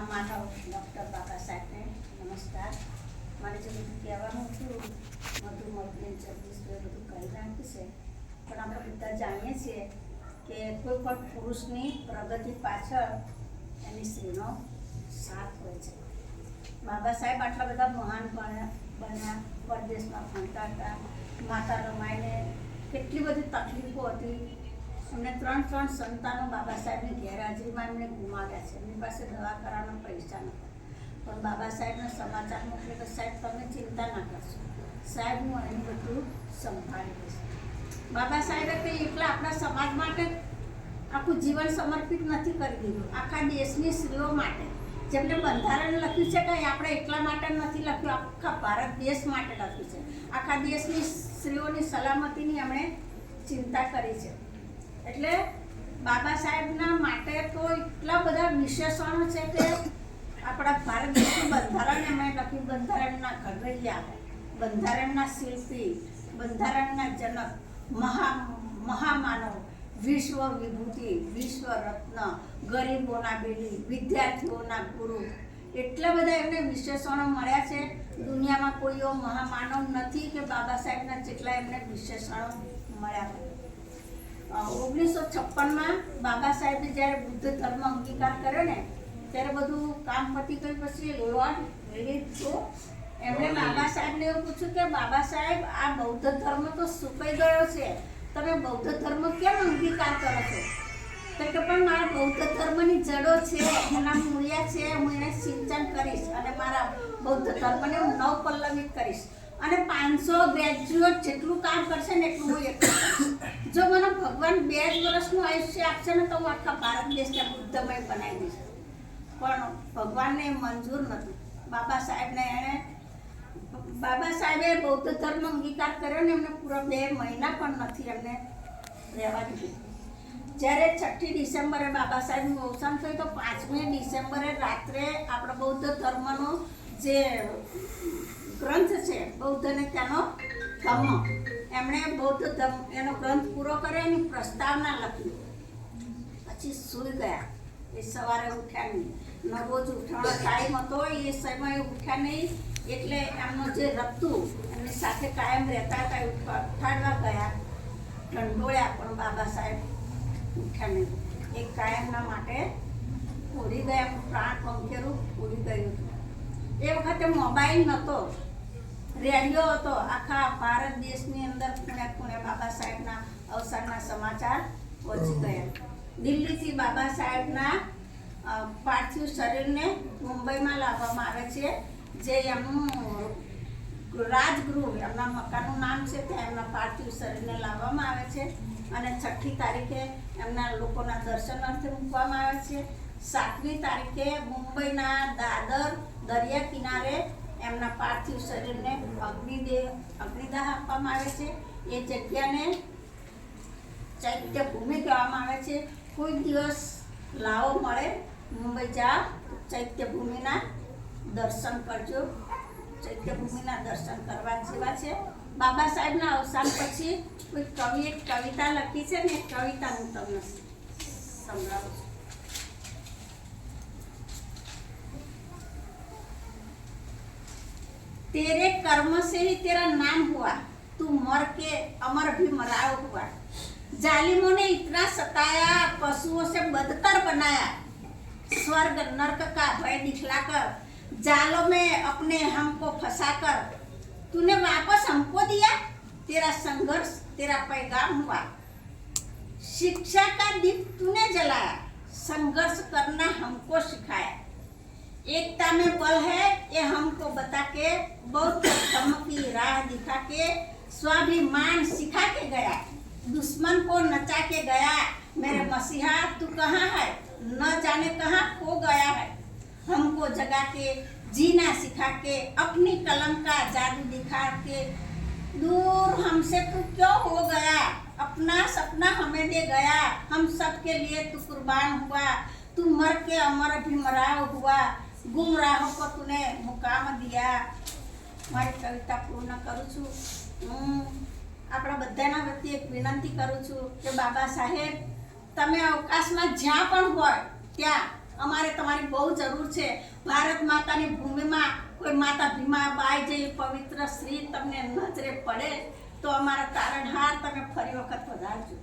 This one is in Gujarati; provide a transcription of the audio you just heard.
મહામાનવ ડૉક્ટર બાબા સાહેબને નમસ્કાર. મારે જે બધું કહેવાનું હતું મધુ મગની જગદીશભાઈ બધું કહી નાખ્યું છે, પણ આપણે બધા જાણીએ છીએ કે કોઈ પણ પુરુષની પ્રગતિ પાછળ એની સ્ત્રીનો સાથ હોય છે. બાબા સાહેબ આટલા બધા મહાન બન્યા, પરદેશમાં ભણતા હતા, માતા રમાઈને કેટલી બધી તકલીફો હતી. એમને 3 સંતાનો બાબા સાહેબની ગેરહાજરીમાં એમણે ગુમાવ્યા છે. એમની પાસે દવા કરાવવાના પૈસા નહોતા, પણ બાબા સાહેબને સમાચાર મોકલે કે સાહેબ તમે ચિંતા ના કરશો, સાહેબ હું એનું બધું સંભાળી લઈશ. બાબા સાહેબે કંઈ એટલા આપણા સમાજ માટે આખું જીવન સમર્પિત નથી કરી દીધું, આખા દેશની સ્ત્રીઓ માટે. જેમને બંધારણ લખ્યું છે કંઈ આપણે એટલા માટે નથી લખ્યું, આખા ભારત દેશ માટે લખ્યું છે. આખા દેશની સ્ત્રીઓની સલામતીની એમણે ચિંતા કરી છે. એટલે બાબા સાહેબના માટે તો એટલા બધા વિશેષણો છે કે આપણા ભારત દેશનું બંધારણ એમણે લખ્યું. બંધારણના ઘડવૈયા, બંધારણના શિલ્પી, બંધારણના જનક, મહામાનવ, વિશ્વ વિભૂતિ, વિશ્વ રત્ન, ગરીબોના બેલી, વિદ્યાર્થીઓના ગુરુ, એટલા બધા એમને વિશેષણો મળ્યા છે. દુનિયામાં કોઈ એવો મહામાનવ નથી કે બાબા સાહેબના જેટલા એમને વિશેષણો મળ્યા હોય. 1956માં બાબા સાહેબે જ્યારે બુદ્ધ ધર્મ અંગીકાર કર્યો ને, ત્યારે બધું કામ પતી ગયું. પછી લોર્ડ લીધો એમણે બાબા સાહેબને એવું પૂછ્યું કે બાબા સાહેબ આ બૌદ્ધ ધર્મ તો સુકાઈ ગયો છે, તમે બૌદ્ધ ધર્મ કેમ અંગીકાર કરો છો? તો કે પણ મારા બૌદ્ધ ધર્મની જડો છે, એના મૂળિયા છે, હું એને સિંચન કરીશ અને મારા બૌદ્ધ ધર્મને હું નવપલ્લવિત કરીશ અને 500 ગ્રેજ્યુએટ જેટલું કામ કરશે ને એટલું હું એકલું કરીશ. જો મને ભગવાન 2 જ વર્ષનું આયુષ્ય આપશે ને તો હું આખા ભારત દેશને બુદ્ધમય બનાવી દઈશ. પણ ભગવાનને મંજૂર નહોતું. બાબા સાહેબે બૌદ્ધ ધર્મ અંગીકાર કર્યો ને એમને પૂરા 2 મહિના પણ નથી એમને રહેવા દીધું. જ્યારે 6મી ડિસેમ્બરે બાબા સાહેબનું અવસાન થયું તો 5મી ડિસેમ્બરે રાત્રે આપણા બૌદ્ધ ધર્મનો જે ગ્રંથ છે બૌદ્ધને ત્યાંનો ધમ્મ, એમણે બૌદ્ધ ધર્મ એનો ગ્રંથ પૂરો કર્યો, એની પ્રસ્તાવના લખી, પછી સૂઈ ગયા. એ સવારે ઉઠ્યા નહીં, રોજ ઉઠવાનો ટાઈમ હતો એ સમયે ઉઠ્યા નહીં. એટલે એમનો જે રત્તું એમની સાથે કાયમ રહેતા હતા ઉઠાડવા ગયા, ઢંઢોળ્યા, પણ બાબા સાહેબ ઉઠ્યા નહીં. એ કાયમના માટે ઉડી ગયા, પ્રાણ પંખેરું ઉડી ગયું હતું. એ વખતે મોબાઈલ નહોતો, રેડિયો હતો. આખા ભારત દેશની અંદર ખૂણે ખૂણે બાબા સાહેબના અવસાનના સમાચાર પહોંચી ગયા. દિલ્હીથી બાબા સાહેબના પાર્થિવ શરીરને મુંબઈમાં લાવવામાં આવે છે, જે એમનું રાજગૃહ, એમના મકાનનું નામ છે, ત્યાં એમના પાર્થિવ શરીરને લાવવામાં આવે છે અને 6મી તારીખે એમના લોકોના દર્શનાર્થે મૂકવામાં આવે છે. 7મી તારીખે મુંબઈના દાદર દરિયા કિનારે એમના પાર્થિવ શરીરને અગ્નિદાહ આપવામાં આવે છે. એ જગ્યાને ચૈત્ય ભૂમિ કહેવામાં આવે છે. કોઈ દિવસ લાવો મળે મુંબઈ જાઓ, ચૈત્ય ભૂમિના દર્શન કરજો. ચૈત્ય ભૂમિના દર્શન કરવા જેવા છે. બાબા સાહેબના અવસાન પછી કોઈ કવિએ કવિતા લખી છે ને, કવિતા હું તમને સંભળાવું છું. तेरे कर्म से ही तेरा नाम हुआ, तू मर के अमर भी मराव हुआ. जालिमों ने इतना सताया, पशुओं से बदतर बनाया, स्वर्ग नरक का भय दिखलाकर जालों में अपने हमको फंसाकर तूने वापस हमको दिया. तेरा संघर्ष तेरा पैगाम हुआ, शिक्षा का दीप तूने जलाया, संघर्ष करना हमको सिखाया. एकता में बल है ये हमको बता के, बौद्ध धर्म की राह दिखा के, स्वाभिमान सिखा के गया, दुश्मन को नचा के गया. मेरे मसीहा तू कहाँ है, न जाने कहाँ खो गया है. हमको जगा के जीना सिखा के, अपनी कलम का जादू दिखा के, दूर हमसे तू क्यों हो गया, अपना सपना हमें दे गया. हम सब के लिए तू कुर्बान हुआ, तू मर के अमर भी मराव हुआ, गुमराहों को तूने मुकाम दिया. મારી કવિતા પૂર્ણ કરું છું. હું આપણા બધાના વતી એક વિનંતી કરું છું કે બાબા સાહેબ તમે અવકાશમાં જ્યાં પણ હોય ત્યાં અમારે તમારી બહુ જરૂર છે. ભારત માતાની ભૂમિમાં કોઈ માતા ભીમાબાઈ જેવી પવિત્ર સ્ત્રી તમને નજરે પડે તો અમારા તારણહાર તમે ફરી વખત વધારજો.